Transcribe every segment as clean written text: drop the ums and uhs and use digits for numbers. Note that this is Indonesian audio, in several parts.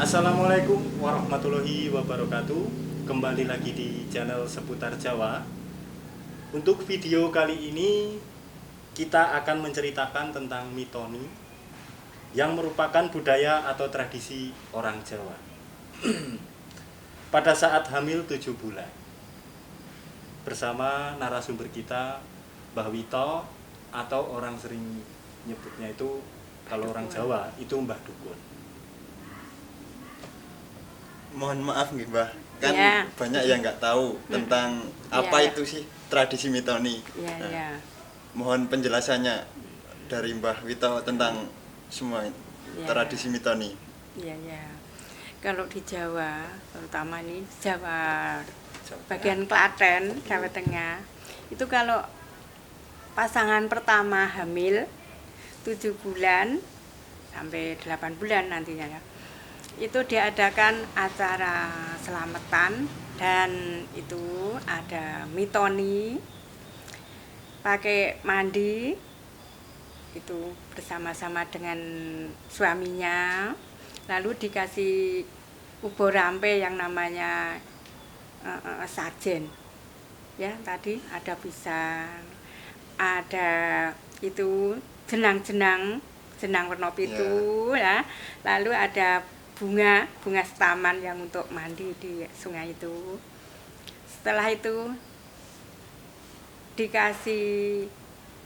Assalamualaikum warahmatullahi wabarakatuh. Kembali lagi di channel Seputar Jawa. Untuk video kali ini kita akan menceritakan tentang mitoni yang merupakan budaya atau tradisi orang Jawa pada saat hamil 7 bulan. Bersama narasumber kita Mbah Wito, atau orang sering nyebutnya itu kalau orang Jawa itu Mbah Dukun. Mohon maaf nih Mbah, kan Ya. banyak yang nggak tahu tentang apa Ya. itu sih tradisi mitoni. Ya. Mohon penjelasannya dari Mbah Wito tentang semua tradisi mitoni. Ya. Kalau di Jawa, terutama ini Jawa bagian Klaten, Jawa Tengah, itu kalau pasangan pertama hamil 7 bulan sampai 8 bulan nantinya ya, itu diadakan acara selamatan, dan itu ada mitoni, pakai mandi itu bersama-sama dengan suaminya, lalu dikasih ubur rampe yang namanya sajen ya, tadi ada pisang, ada itu jenang warna pitu ya, lalu ada bunga setaman yang untuk mandi di sungai itu. Setelah itu dikasih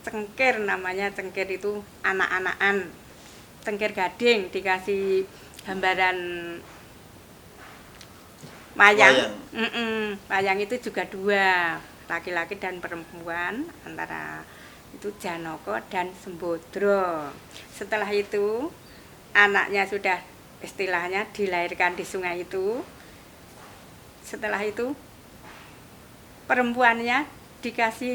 cengkir, namanya cengkir itu anak-anakan, cengkir gading, dikasih gambaran wayang. Wayang itu juga 2, laki-laki dan perempuan, antara itu Janaka dan Sembodro. Setelah itu anaknya sudah istilahnya dilahirkan di sungai itu. Setelah itu perempuannya dikasih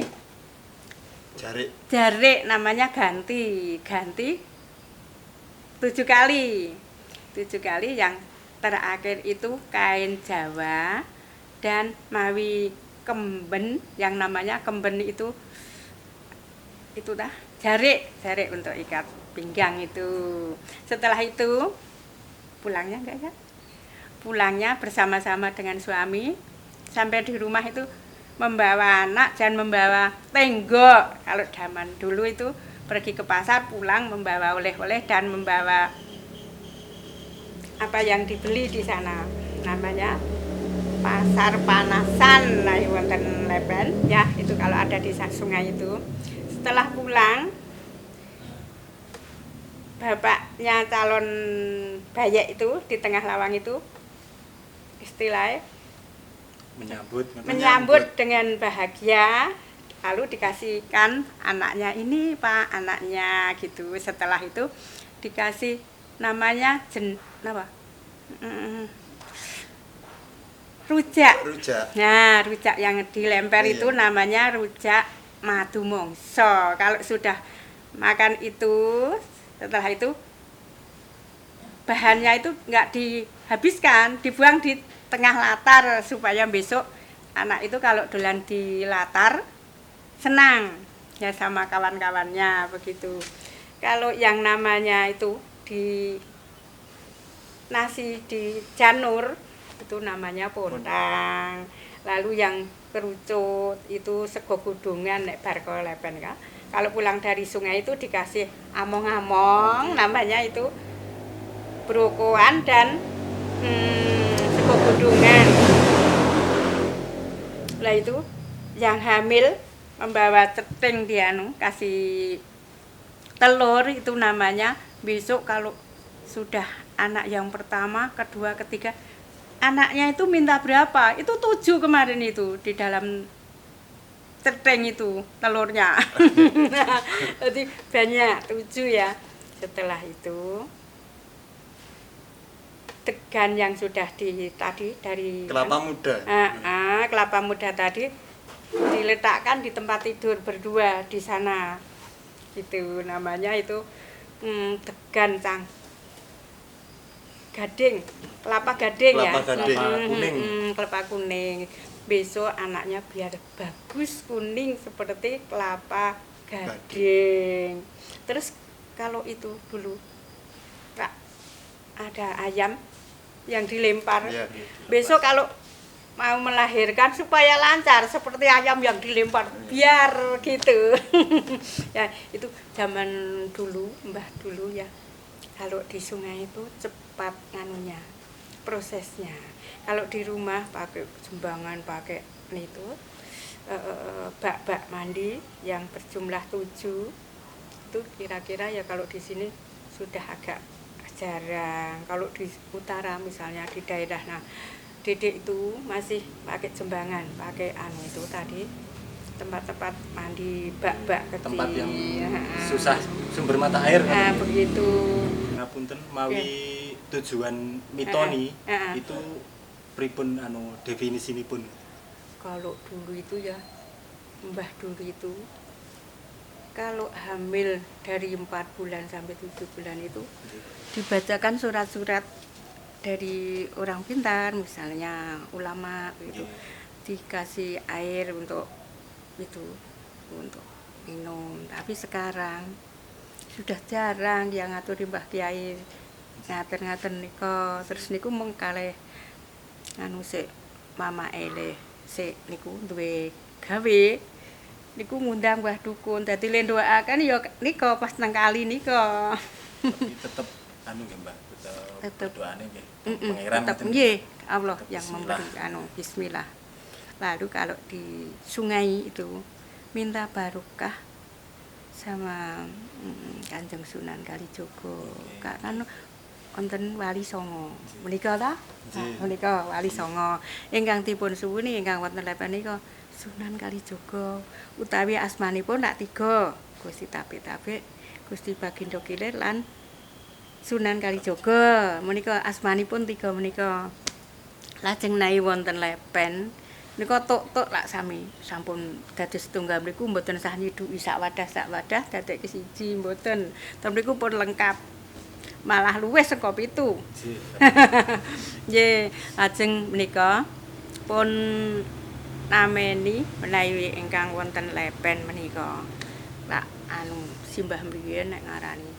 jarik, namanya ganti 7 kali. 7 kali, yang terakhir itu kain Jawa dan mawi kemben, yang namanya kemben itu jarik untuk ikat pinggang itu. Setelah itu pulangnya pulangnya bersama-sama dengan suami, sampai di rumah itu membawa anak dan membawa tenggok. Kalau zaman dulu itu pergi ke pasar, pulang membawa oleh-oleh dan membawa apa yang dibeli di sana, namanya pasar panasan. Nah, wonten Lepen ya, itu kalau ada di sungai itu. Setelah pulang, bapaknya calon bayek itu di tengah lawang itu istilahnya menyambut dengan bahagia, lalu dikasihkan anaknya, ini Pak anaknya gitu. Setelah itu dikasih namanya rujak. Nah, rujak yang dilempar itu namanya rujak madu mongso. Kalau sudah makan itu, setelah itu bahannya itu nggak dihabiskan, dibuang di tengah latar, supaya besok anak itu kalau dolan di latar senang ya sama kawan-kawannya begitu. Kalau yang namanya itu di nasi di janur itu namanya pontang. Lalu yang kerucut itu sego godongan nek bar Lepen kan. Kalau pulang dari sungai itu dikasih among-among, namanya itu brokoan dan sego godongan. Lah itu yang hamil membawa ceting dia kasih telur, itu namanya besok kalau sudah anak yang pertama, kedua, ketiga, anaknya itu minta berapa? Itu 7 kemarin itu di dalam ceting itu telurnya. Jadi banyak 7 ya. Setelah itu degan yang sudah tadi dari kelapa muda. Kelapa muda tadi diletakkan di tempat tidur berdua di sana. Itu namanya itu degan gading, kelapa gading ya. Kelapa kuning. Besok anaknya biar bagus kuning seperti kelapa gading. Terus kalau itu dulu Pak, ada ayam yang dilempar. Iya. Besok kalau mau melahirkan supaya lancar seperti ayam yang dilempar biar gitu. Ya itu zaman dulu, mbah dulu ya. Kalau di sungai itu cepat nganunya prosesnya. Kalau di rumah pakai jembangan, pakai itu bak-bak mandi yang berjumlah 7 itu kira-kira ya kalau di sini sudah agak jarang. Kalau di utara misalnya di daerah Dedek itu masih pakai jembangan, pakai itu tadi tempat-tempat mandi bak-bak kecil. Tempat yang susah sumber mata air. Nah, begitu. Ngapunten mawi tujuan mitoni itu pripun definisipun? Kalau dulu itu ya mbah dulu itu kalau hamil dari 4 bulan sampai 7 bulan itu dibacakan surat-surat dari orang pintar, misalnya ulama gitu, dikasih air untuk minum. Tapi sekarang sudah jarang yang ngatur mbah kiai ngatur niko, terus niku mung kalih sik mama ele sik niku duwe gawe niku ngundang mbah dukun, dadi le ndoaken ya nika pas nang kali nika. Tapi tetep ya Mbak, tetep doane nggih. Pangeran Tetep nggih Allah yang memberi bismillah. Lalu kalau di sungai itu minta barokah sama Kanjeng Sunan Kalijaga. Kan wonten Wali Songo. Menika ta? Menika Wali Songo. Ingkang dipun suwuni ingkang wonten lepen nika Sunan Kalijaga. Utawi asmanipun tak 3, Gusti Tapik-tapik, Gusti Bagindo Kilir lan Sunan Kalijaga. Menika asmanipun 3 menika. Lajeng nai wonten lepen nika tuk-tuk lak sami sampun dados setunggal mriku mboten sah nyiduki sak wadah dadekke siji mboten. Ten mriku pun lengkap. Malah luwih saka 7. Nggih, lajeng menika pun nameni menawi ingkang wonten lepen menika. Lak simbah mriyen nek ngarani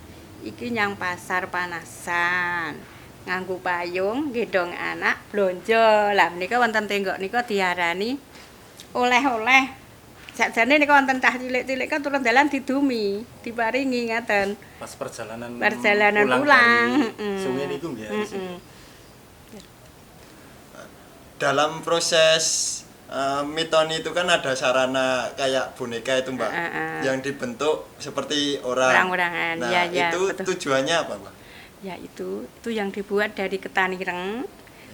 iki nyang pasar Panasan. Nganggo payung, gendong anak, blonjo. Lah menika wonten tenggok nika diarani oleh-oleh. Sakjane nika wonten cah cilik-cilik kan turun dalan didumi, diparingi ngaten. Pas perjalanan pulang. Sungai niku nggih. Dalam proses mitoni itu kan ada sarana kayak boneka itu Mbak, yang dibentuk seperti Orang-orangan. Nah, ya, itu betul. tujuannya apa Mbak? Ya itu yang dibuat dari ketan ireng,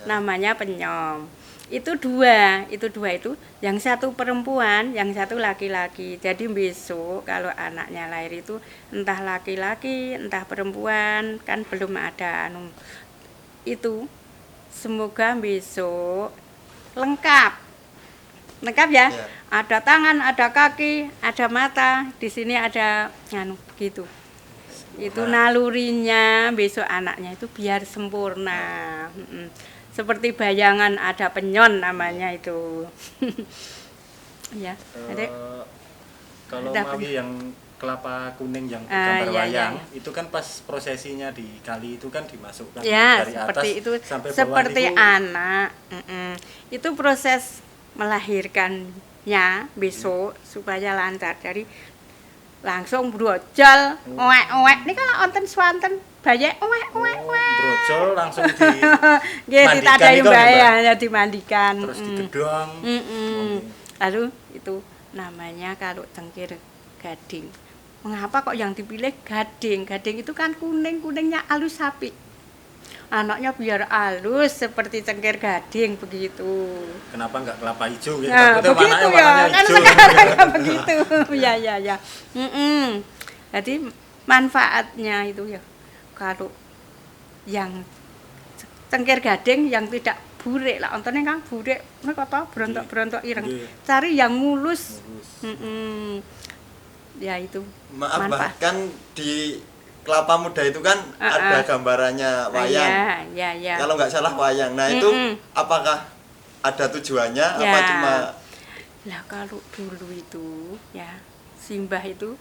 namanya penyom. Itu dua itu yang satu perempuan, yang satu laki-laki. Jadi besok kalau anaknya lahir itu entah laki-laki, entah perempuan, kan belum ada itu. Semoga besok lengkap ya. Ada tangan, ada kaki, ada mata, di sini ada begitu. Itu nalurinya besok anaknya itu biar sempurna. Seperti bayangan ada penyon namanya itu. Ya, kalau mawi yang kelapa kuning yang gambar wayang itu kan pas prosesinya di kali itu kan dimasukkan ya, dari seperti atas itu, sampai bawah seperti itu. anak. Itu proses melahirkannya besok supaya lancar. Dari langsung brojol, oek-oek. Ini kalau wonten swanten bayek oek-oek. Brojol langsung Nggih ditadai ya dimandikan. Terus digedhong. Lalu itu namanya kalau cengkir gading. Mengapa kok yang dipilih gading? Gading itu kan kuningnya halus sapi. Anaknya biar halus seperti cengkir gading begitu. Kenapa enggak kelapa hijau gitu? Nah, begitu ya, kan sekarang kan begitu. Ya. Jadi manfaatnya itu ya kalau yang cengkir gading yang tidak burik lah, ontone Kang burik nek kata brontok-brontok ireng. Cari yang mulus. Ya itu. Maaf bahkan di kelapa muda itu kan ada gambarannya wayang. Ya. Kalau nggak salah wayang. Nah, itu apakah ada tujuannya apa cuma lah kalau dulu itu ya simbah itu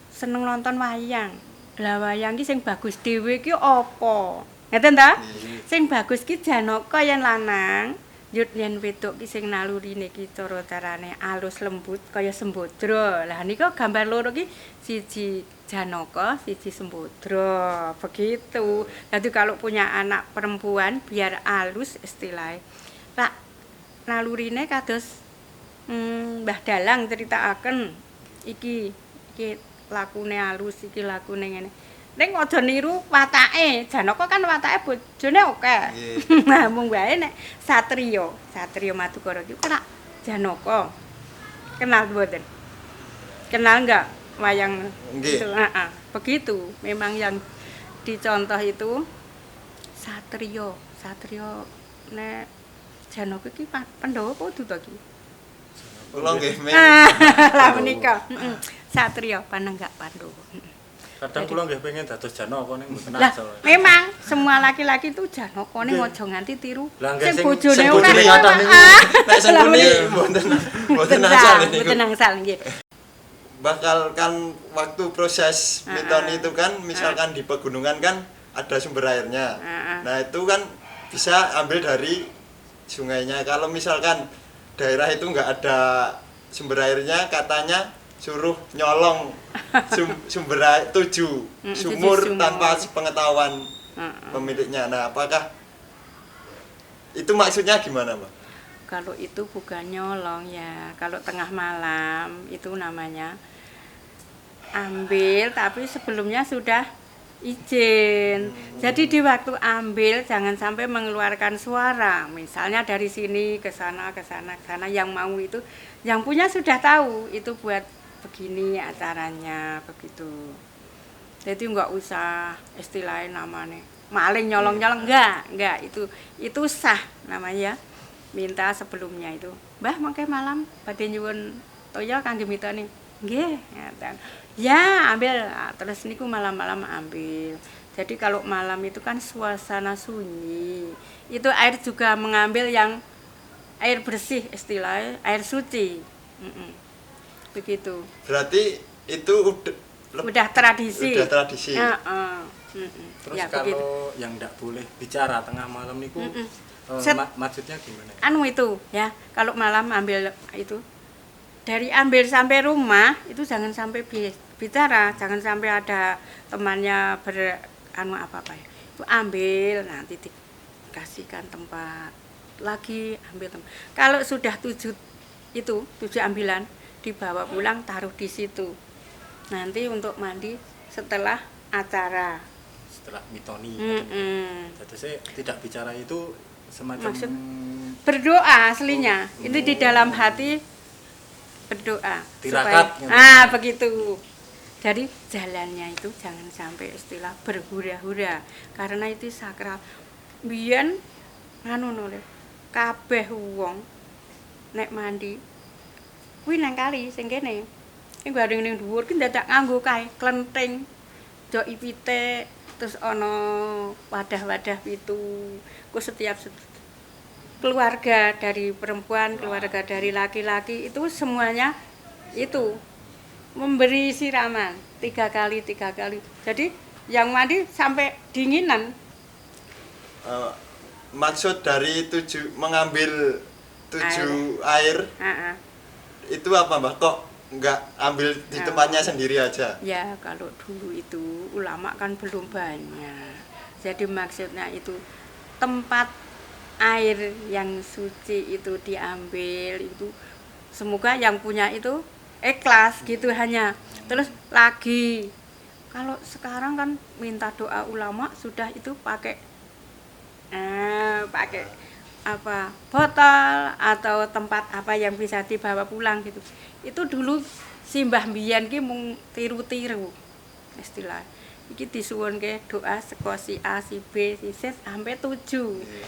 seneng nonton wayang. Lah wayang ki sing bagus dhewe ki apa? Ngeten ta? Nggih. Sing bagus ki Janaka yen lanang, yut yen wedok ki sing nalurine ki cara carane alus lembut kaya Sembodra. Lah nika gambar loro ki siji Janaka, siji Sembodra. Begitu. Jadi kalau punya anak perempuan biar alus istilahnya. Lah nalurine kados Mbah Dalang critakaken iki lakune alus, iki lakune ngene. Ning aja niru watake. Janaka kan watake bojone akeh. Nah, mung wae nek satriya Madukara iki kena Janaka. Kenal mboten? Kenal enggak wayang Nggih. itu? Heeh, begitu. Memang yang dicontoh itu satriya. Satriya nek Janaka iki Pandhawa apa dudu iki? Kula nggih Lah menika, satriya panenggak Pandhawa. Kadang kula nggih pengen dados Janaka ning mboten Lah, asal. memang semua laki-laki itu Janaka ning aja nganti tiru. Lah, nggih, sing bojone sing ora bojone kathah niku. nek sing muni mboten asal niku. Mboten angsal nggih. Bakal kan waktu proses miton itu kan misalkan di pegunungan kan ada sumber airnya. Nah, itu kan bisa ambil dari sungainya. Kalau misalkan daerah itu enggak ada sumber airnya, katanya suruh nyolong sumber air 7 sumur tanpa sepengetahuan pemiliknya. Nah, apakah itu maksudnya gimana, Mbak? Kalau itu bukan nyolong ya, kalau tengah malam itu namanya ambil, tapi sebelumnya sudah izin. Jadi di waktu ambil jangan sampai mengeluarkan suara. Misalnya dari sini ke sana ke sana ke sana, yang mau itu yang punya sudah tahu itu buat begini acaranya begitu. Jadi enggak usah istilahnya namanya maling nyolong-nyolong, enggak itu sah namanya. Minta sebelumnya itu, Mbah mangke malam badhe nyuwun toya kangge mitone. Nggih, ngaten. Ya, ambil. Nah, terus niku malam-malam ambil. Jadi kalau malam itu kan suasana sunyi. Itu air juga mengambil yang air bersih istilahnya, air suci. Begitu. Berarti itu Udah tradisi. Udah tradisi. Terus Ya, kalau begitu. yang ndak boleh bicara tengah malam niku maksudnya gimana? Anu itu ya, kalau malam ambil itu dari ambil sampai rumah itu jangan sampai bicara, jangan sampai ada temannya anu apa-apa ya. Itu ambil nanti dikasihkan tempat lagi ambil tempat. Kalau sudah 7 ambilan dibawa pulang taruh di situ. Nanti untuk mandi setelah acara. Setelah mitoni. Jadi saya tidak bicara itu semacam Maksud berdoa aslinya. Itu di dalam hati berdoa tirakat. supaya, begitu. Jadi jalannya itu jangan sampai istilah berhura-hura karena itu sakral. Biyen anu nole kabeh wong nek mandi kuwi nang kali sing kene. Sing bareng ning dhuwur ki dadak nganggo kae klenthing, jok ipite, terus ana wadah-wadah pitu. Ku setiap keluarga dari perempuan, keluarga dari laki-laki itu semuanya itu memberi siraman 3 kali. Jadi yang mandi sampai dinginan. Maksud dari mengambil 7 air itu apa, Mbak? Kok nggak ambil di tempatnya sendiri aja? Ya, kalau dulu itu ulama kan belum banyak. Jadi maksudnya itu tempat air yang suci itu diambil itu semoga yang punya itu ikhlas gitu hanya. Terus lagi kalau sekarang kan minta doa ulama sudah itu pakai apa botol atau tempat apa yang bisa dibawa pulang gitu. Itu dulu simbah mbiyen ki mung tiru-tiru istilah. Iki disuwunke doa saka si A, si B, si C sampai 7.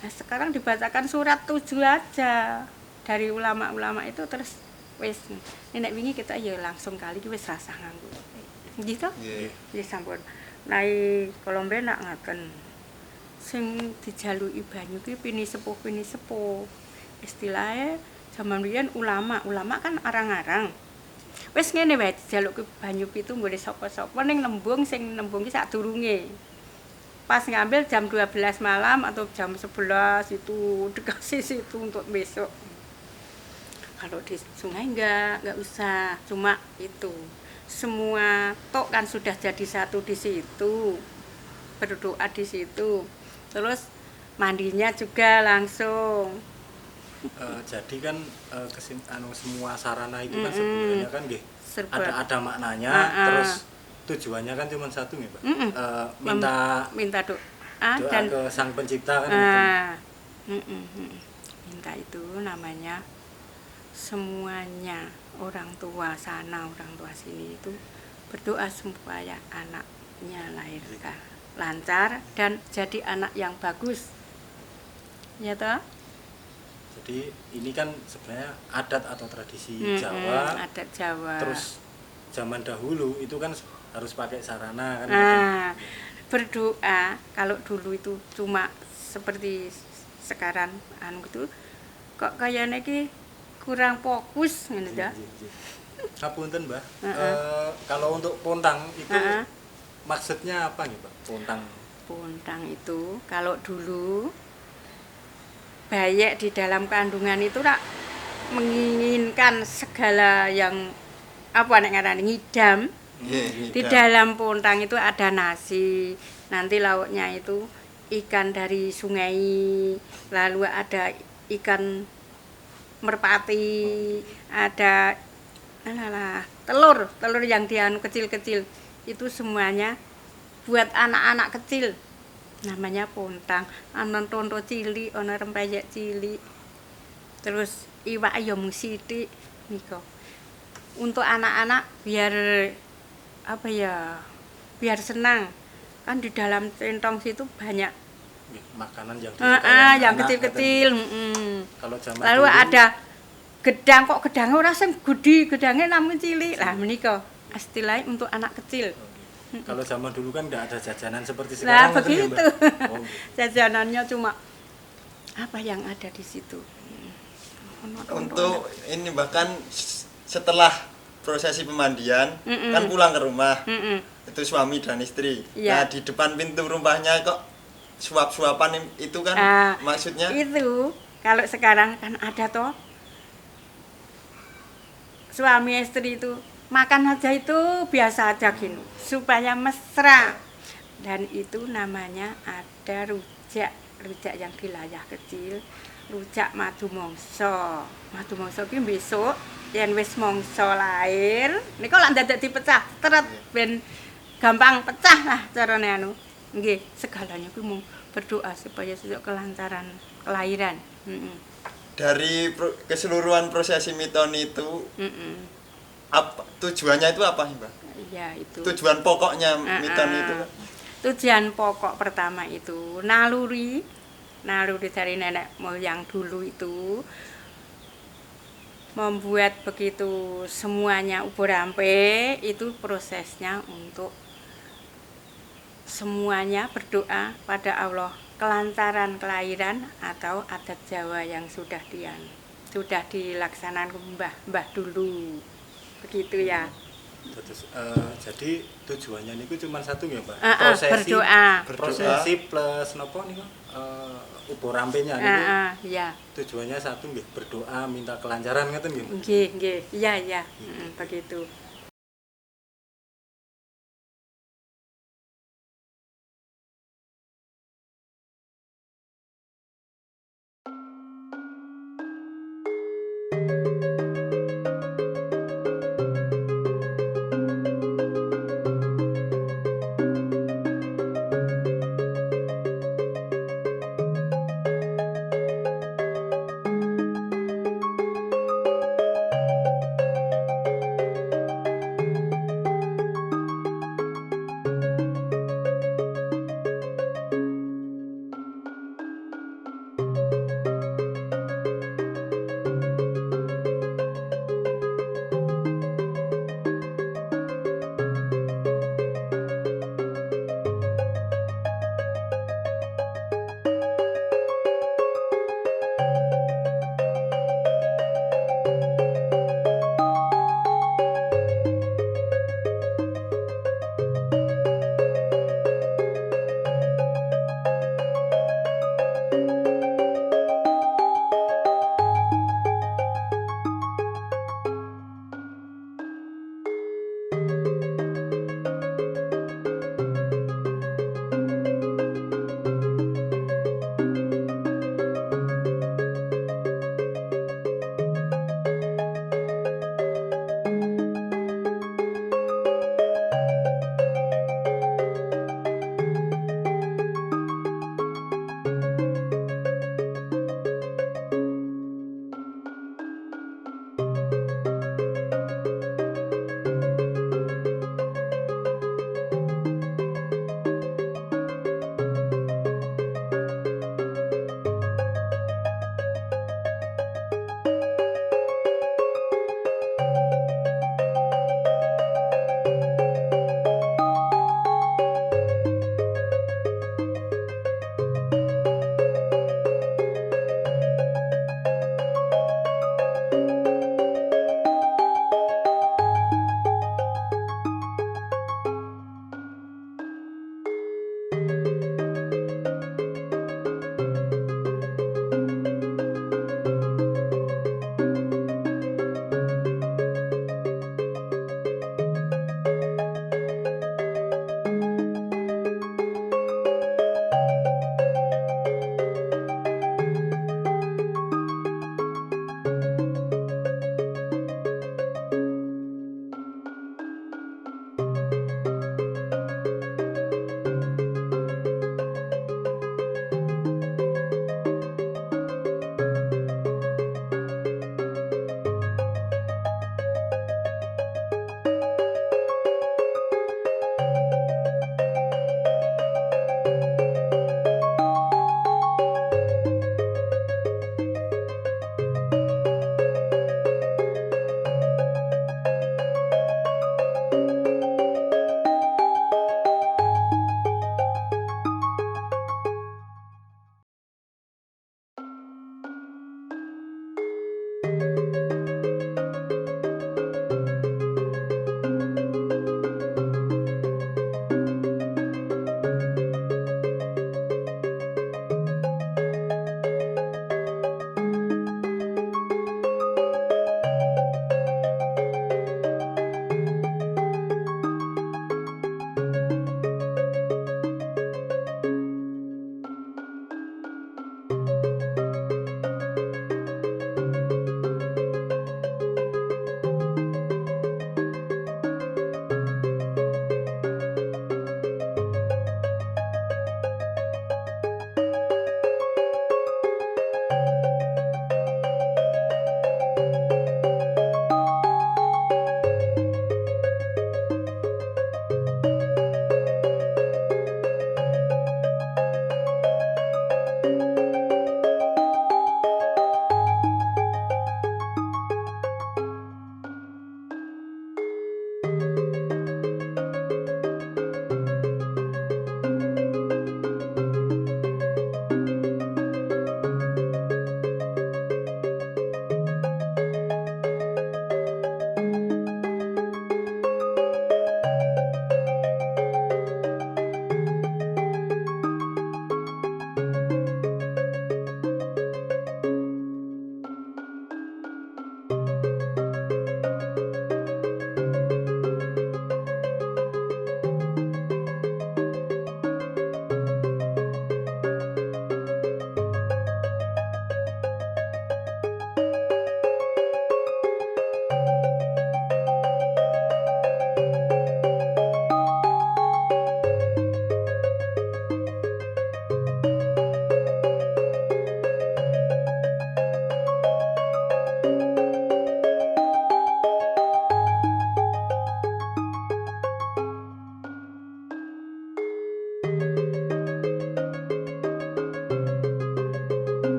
Nah, sekarang dibacakan surat 7 aja dari ulama-ulama itu terus wis nek wingi kita ya langsung kali ki wis rasah nganggo. Gitu? Nggih sampun. Nai Kolombe nak ngaken. Sing dijaluki banyu ki pini sepuh. Istilahnya zaman biyen ulama kan arang-arang. Wis ngene wae dijaluki banyu pitu nggone sapa-sapa ning nembung sing nembung ki sadurunge. pas ngambil jam 12 malam atau jam 11 itu dikasih situ untuk besok. Kalau di sungai enggak usah, cuma itu semua tok kan sudah jadi satu di situ, berdoa di situ, terus mandinya juga langsung. Jadi kan semua sarana itu kan sebenarnya kan nggih ada maknanya, terus tujuannya kan cuma satu nih Pak. Minta doa dan ke Sang Pencipta kan. Minta itu namanya semuanya orang tua sana, orang tua sini itu berdoa supaya anaknya lahir lancar dan jadi anak yang bagus. Ya toh? Jadi ini kan sebenarnya adat atau tradisi Jawa. Adat Jawa. Terus zaman dahulu itu kan harus pakai sarana kan. Berdoa kalau dulu itu cuma seperti sekarang itu kok kayaknya iki kurang fokus ngene ya. Ngapunten, Mbah. Kalau untuk pontang itu maksudnya apa nih, Pak? Pontang itu kalau dulu bayi di dalam kandungan itu tak menginginkan segala yang apa nek ngarani ngidam. Di dalam pontang itu ada nasi, nanti lauknya itu ikan dari sungai, lalu ada ikan merpati, ada telur yang dianu kecil-kecil, itu semuanya buat anak-anak kecil, namanya pontang. Ana tonto cilik, ana rempeyek cilik, terus iwak ayam sithik nika. Untuk anak-anak biar apa ya, biar senang kan di dalam centong situ banyak makanan yang kecil-kecil. Kalau zaman lalu dulu, ada gedang, kok gedangnya ora sing gedhi, gedangnya namung cilik. Lah menika istilahnya untuk anak kecil. Kalau zaman dulu kan enggak ada jajanan seperti Nah sekarang. begitu. Jajanannya cuma apa yang ada di situ. Untuk ini bahkan setelah prosesi pemandian kan pulang ke rumah. Itu suami dan istri. Nah di depan pintu rumahnya kok suap-suapan itu kan maksudnya? Itu kalau sekarang kan ada toh suami istri itu makan aja itu biasa aja gini supaya mesra, dan itu namanya ada rujak yang wilayah kecil, rujak madu mongso ki besok yen wis mongso lahir nika lak dadak dipecah teret ben gampang pecah lah carane anu. Nggih, segalanya kuwi mung berdoa supaya sesuk kelancaran kelahiran. Dari keseluruhan prosesi miton itu, apa tujuannya itu apa, Mbak? Iya, itu. Tujuan pokoknya miton itu. Tujuan pokok pertama itu naluri dari nenek moyang dulu itu membuat begitu semuanya ubur ampe, itu prosesnya untuk semuanya berdoa pada Allah kelancaran kelahiran atau adat Jawa yang sudah dilaksanakan mbah dulu begitu ya. Jadi tujuannya niku cuma satu ya, Pak. Prosesi plus nopo niku ubur ampenya niku. Iya. Tujuannya satu nggih, berdoa minta kelancaran ngoten nggih. Nggih, iya. Begitu.